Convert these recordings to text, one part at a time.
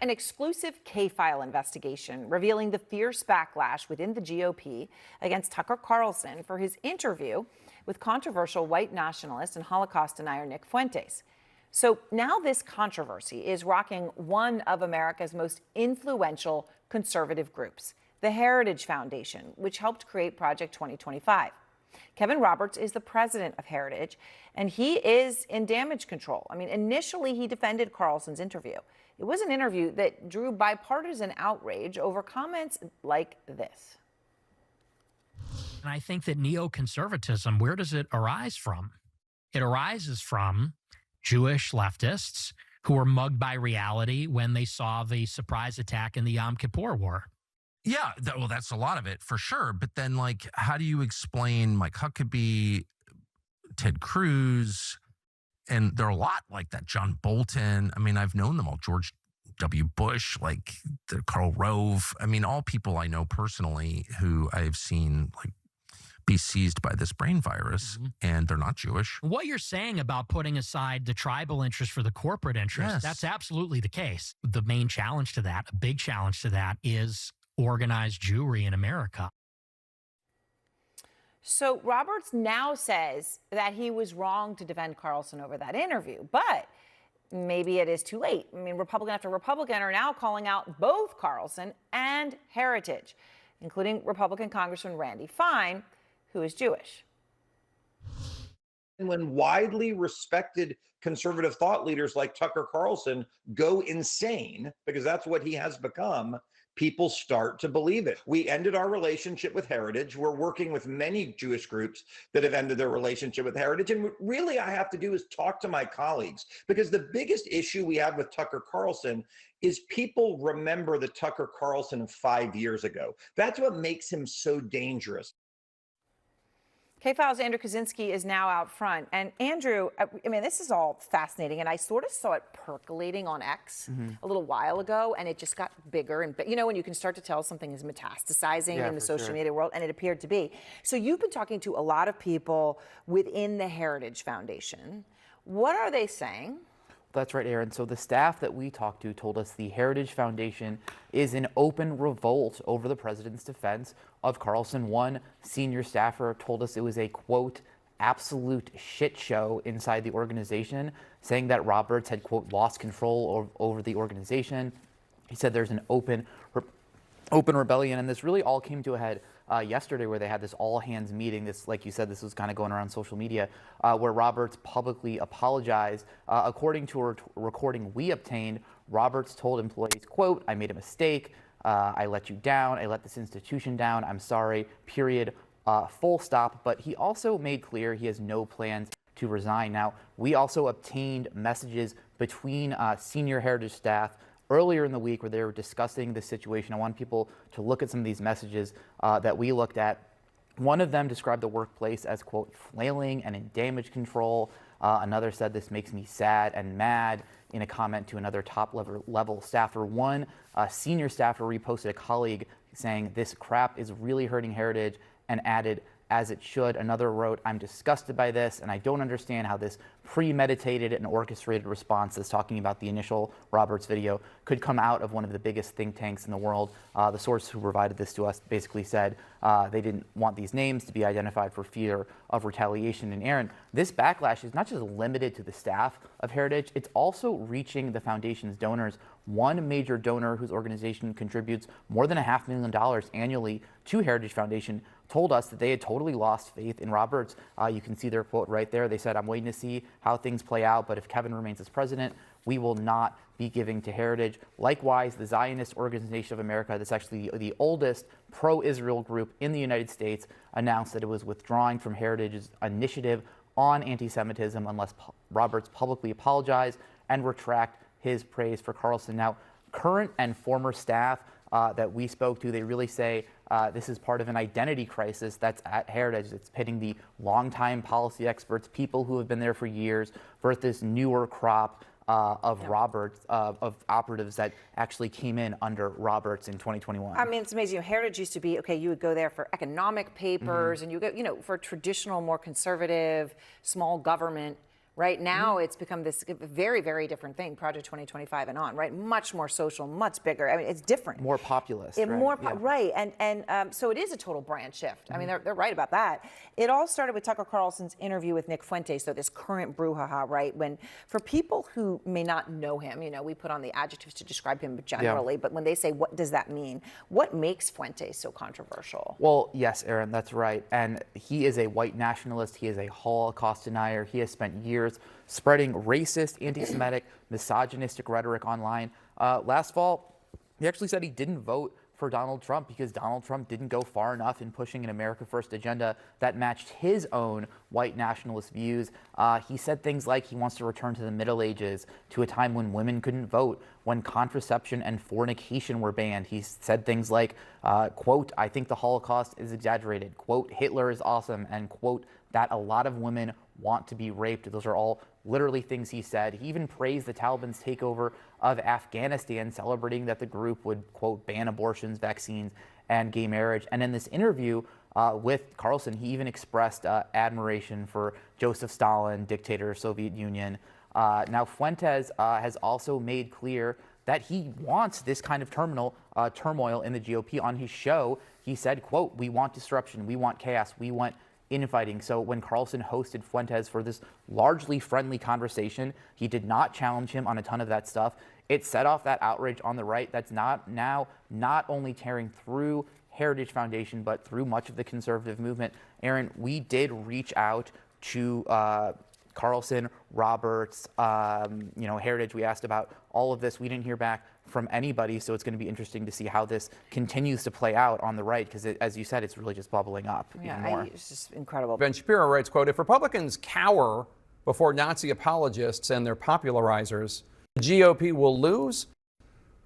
An exclusive K-file investigation revealing the fierce backlash within the GOP against Tucker Carlson for his interview with controversial white nationalist and Holocaust denier Nick Fuentes. So now this controversy is rocking one of America's most influential conservative groups, the Heritage Foundation, which helped create Project 2025. Kevin Roberts is the president of Heritage, and he is in damage control. I mean, initially he defended Carlson's interview. It was an interview that drew bipartisan outrage over comments like this. And I think that neoconservatism, where does it arise from? It arises from Jewish leftists who were mugged by reality when they saw the surprise attack in the Yom Kippur War. Yeah, well, that's a lot of it for sure. But then, like, how do you explain Mike Huckabee, Ted Cruz, and there are a lot like that, John Bolton. I mean, I've known them all, George W. Bush, like Karl Rove. I mean, all people I know personally who I've seen like be seized by this brain virus, and they're not Jewish. What you're saying about putting aside the tribal interest for the corporate interest, Yes. That's absolutely the case. The main challenge to that, a big challenge to that, is organized Jewry in America. So Roberts now says that he was wrong to defend Carlson over that interview, but maybe it is too late. I mean, Republican after Republican are now calling out both Carlson and Heritage, including Republican Congressman Randy Fine, who is Jewish. And when widely respected conservative thought leaders like Tucker Carlson go insane, because that's what he has become, people start to believe it. We ended our relationship with Heritage. We're working with many Jewish groups that have ended their relationship with Heritage. And really I have to do is talk to my colleagues, because the biggest issue we have with Tucker Carlson is people remember the Tucker Carlson of 5 years ago. That's what makes him so dangerous. K-File's Andrew Kaczynski is now out front. And Andrew, I mean, this is all fascinating. And I sort of saw it percolating on X a little while ago, and it just got bigger. And you know, when you can start to tell something is metastasizing in the social media world, and it appeared to be. So you've been talking to a lot of people within the Heritage Foundation. What are they saying? That's right, Aaron. So the staff that we talked to told us the Heritage Foundation is in open revolt over the president's defense of Carlson. One senior staffer told us it was a, quote, absolute shit show inside the organization, saying that Roberts had, quote, lost control over the organization. He said there's an open rebellion, and this really all came to a head yesterday, where they had this all-hands meeting. This, like you said, this was kind of going around social media, where Roberts publicly apologized. According to a recording we obtained, Roberts told employees, quote, I made a mistake. I let you down. I let this institution down. I'm sorry, period, full stop. But he also made clear he has no plans to resign. Now, we also obtained messages between senior Heritage staff earlier in the week where they were discussing the situation. I want people to look at some of these messages that we looked at. One of them described the workplace as, quote, flailing and in damage control. Another said, this makes me sad and mad, in a comment to another top level staffer. One senior staffer reposted a colleague saying, this crap is really hurting Heritage, and added, as it should. Another wrote, I'm disgusted by this, and I don't understand how this premeditated and orchestrated response that's talking about the initial Roberts video could come out of one of the biggest think tanks in the world. The source who provided this to us basically said they didn't want these names to be identified for fear of retaliation. And Aaron, this backlash is not just limited to the staff of Heritage, it's also reaching the foundation's donors. One major donor whose organization contributes more than $500,000 annually to Heritage Foundation told us that they had totally lost faith in Roberts. You can see their quote right there. They said, I'm waiting to see how things play out, but if Kevin remains as president, we will not be giving to Heritage. Likewise, the Zionist Organization of America, that's actually the oldest pro-Israel group in the United States, announced that it was withdrawing from Heritage's initiative on anti-Semitism unless Roberts publicly apologized and retract his praise for Carlson. Now, current and former staff that we spoke to, they really say this is part of an identity crisis that's at Heritage. It's pitting the longtime policy experts, people who have been there for years, versus this newer crop of Roberts, of operatives that actually came in under Roberts in 2021. I mean, it's amazing. Heritage used to be, okay, you would go there for economic papers, and you go, you know, for traditional, more conservative, small government Right now, it's become this very, very different thing, Project 2025 and on, right? Much more social, much bigger. I mean, it's different. More populist. Right. And so it is a total brand shift. I mean, they're right about that. It all started with Tucker Carlson's interview with Nick Fuentes, so this current brouhaha, right? When, for people who may not know him, you know, we put on the adjectives to describe him generally, but when they say, what does that mean? What makes Fuentes so controversial? Well, yes, Aaron, that's right. And he is a white nationalist. He is a Holocaust denier. He has spent years spreading racist, anti-Semitic, misogynistic rhetoric online. Last fall, he actually said he didn't vote for Donald Trump because Donald Trump didn't go far enough in pushing an America First agenda that matched his own white nationalist views. He said things like he wants to return to the Middle Ages, to a time when women couldn't vote, when contraception and fornication were banned. He said things like, quote, I think the Holocaust is exaggerated, quote, Hitler is awesome, and quote, that a lot of women want to be raped. Those are all literally things he said. He even praised the Taliban's takeover of Afghanistan, celebrating that the group would, quote, ban abortions, vaccines, and gay marriage. And in this interview with Carlson, he even expressed admiration for Joseph Stalin, dictator of Soviet Union. Now, Fuentes has also made clear that he wants this kind of turmoil in the GOP. On his show, he said, quote, we want disruption, we want chaos, we want infighting. So when Carlson hosted Fuentes for this largely friendly conversation, he did not challenge him on a ton of that stuff. It set off that outrage on the right that's not only tearing through Heritage Foundation, but through much of the conservative movement. Aaron, we did reach out to Carlson, Roberts, Heritage. We asked about all of this. We didn't hear back from anybody, so it's going to be interesting to see how this continues to play out on the right, because as you said, it's really just bubbling up even more. It's just incredible. Ben Shapiro writes, quote, if Republicans cower before Nazi apologists and their popularizers, the GOP will lose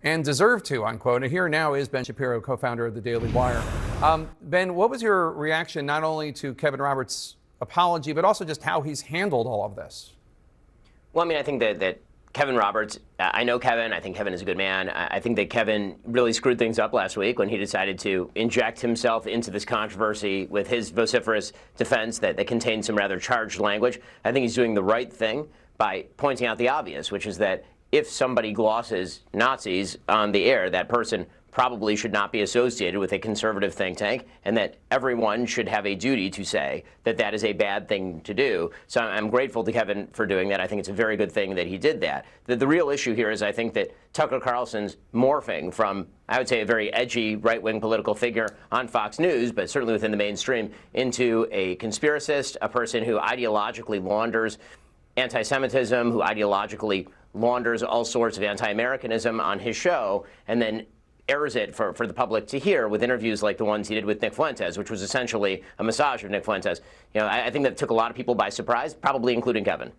and deserve to, unquote. And here now is Ben Shapiro, co-founder of the Daily Wire. Ben, what was your reaction not only to Kevin Roberts' apology, but also just how he's handled all of this? Well, I mean, I think that Kevin Roberts, I know Kevin. I think Kevin is a good man. I think that Kevin really screwed things up last week when he decided to inject himself into this controversy with his vociferous defense that contained some rather charged language. I think he's doing the right thing by pointing out the obvious, which is that if somebody glosses Nazis on the air, that person probably should not be associated with a conservative think tank, and that everyone should have a duty to say that that is a bad thing to do. So I'm grateful to Kevin for doing that. I think it's a very good thing that he did that. The real issue here is I think that Tucker Carlson's morphing from, I would say, a very edgy right-wing political figure on Fox News, but certainly within the mainstream, into a conspiracist, a person who ideologically launders anti-Semitism, who ideologically launders all sorts of anti-Americanism on his show, and then airs it for the public to hear with interviews like the ones he did with Nick Fuentes, which was essentially a massage of Nick Fuentes. You know, I think that took a lot of people by surprise, probably including Kevin.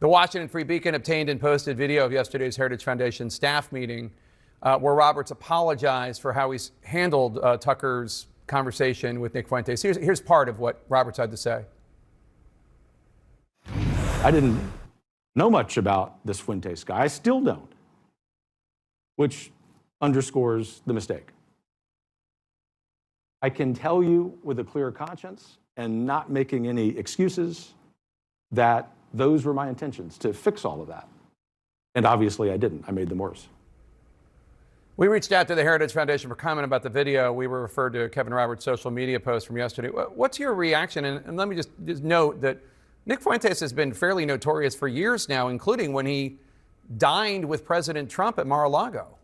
The Washington Free Beacon obtained and posted video of yesterday's Heritage Foundation staff meeting where Roberts apologized for how he's handled Tucker's conversation with Nick Fuentes. Here's part of what Roberts had to say. I didn't know much about this Fuentes guy. I still don't, which underscores the mistake. I can tell you with a clear conscience and not making any excuses that those were my intentions, to fix all of that. And obviously I didn't. I made them worse. We reached out to the Heritage Foundation for comment about the video. We were referred to Kevin Roberts' social media post from yesterday. What's your reaction? And let me just note that Nick Fuentes has been fairly notorious for years now, including when he dined with President Trump at Mar-a-Lago.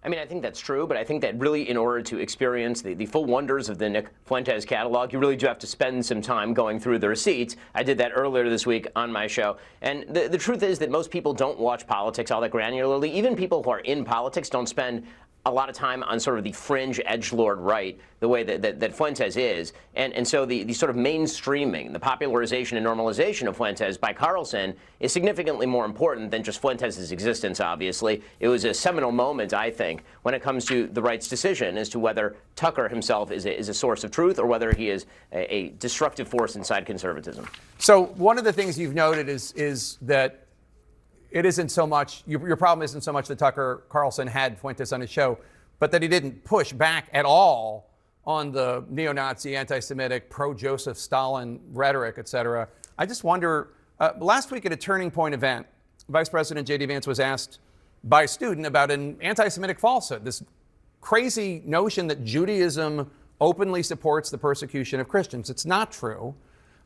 I mean, I think that's true, but I think that really in order to experience the full wonders of the Nick Fuentes catalog, you really do have to spend some time going through the receipts. I did that earlier this week on my show. And the truth is that most people don't watch politics all that granularly. Even people who are in politics don't spend a lot of time on sort of the fringe edgelord right, the way that Fuentes is. And so the sort of mainstreaming, the popularization and normalization of Fuentes by Carlson is significantly more important than just Fuentes' existence, obviously. It was a seminal moment, I think, when it comes to the right's decision as to whether Tucker himself is a source of truth or whether he is a destructive force inside conservatism. So one of the things you've noted is that it isn't so much, your problem isn't so much that Tucker Carlson had Fuentes on his show, but that he didn't push back at all on the neo-Nazi, anti-Semitic, pro-Joseph Stalin rhetoric, et cetera. I just wonder Last week at a Turning Point event, Vice President J.D. Vance was asked by a student about an anti-Semitic falsehood, this crazy notion that Judaism openly supports the persecution of Christians. It's not true.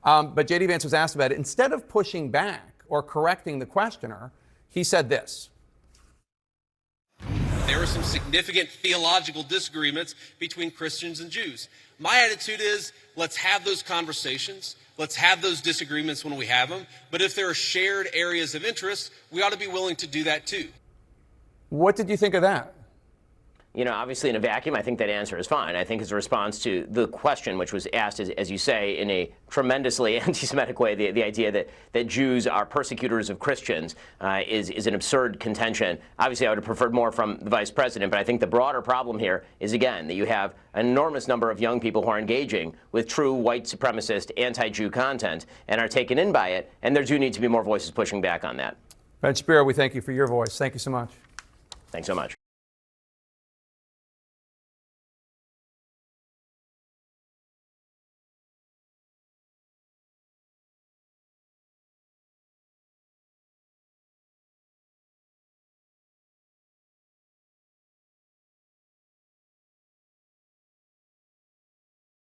But J.D. Vance was asked about it. Instead of pushing back or correcting the questioner, he said this. There are some significant theological disagreements between Christians and Jews. My attitude is, let's have those conversations. Let's have those disagreements when we have them. But if there are shared areas of interest, we ought to be willing to do that too. What did you think of that? You know, obviously in a vacuum, I think that answer is fine. I think as a response to the question, which was asked, as you say, in a tremendously anti-Semitic way, the idea that Jews are persecutors of Christians is an absurd contention. Obviously, I would have preferred more from the vice president, but I think the broader problem here is, again, that you have an enormous number of young people who are engaging with true white supremacist, anti-Jew content and are taken in by it, and there do need to be more voices pushing back on that. Ben Shapiro, we thank you for your voice. Thank you so much. Thanks so much.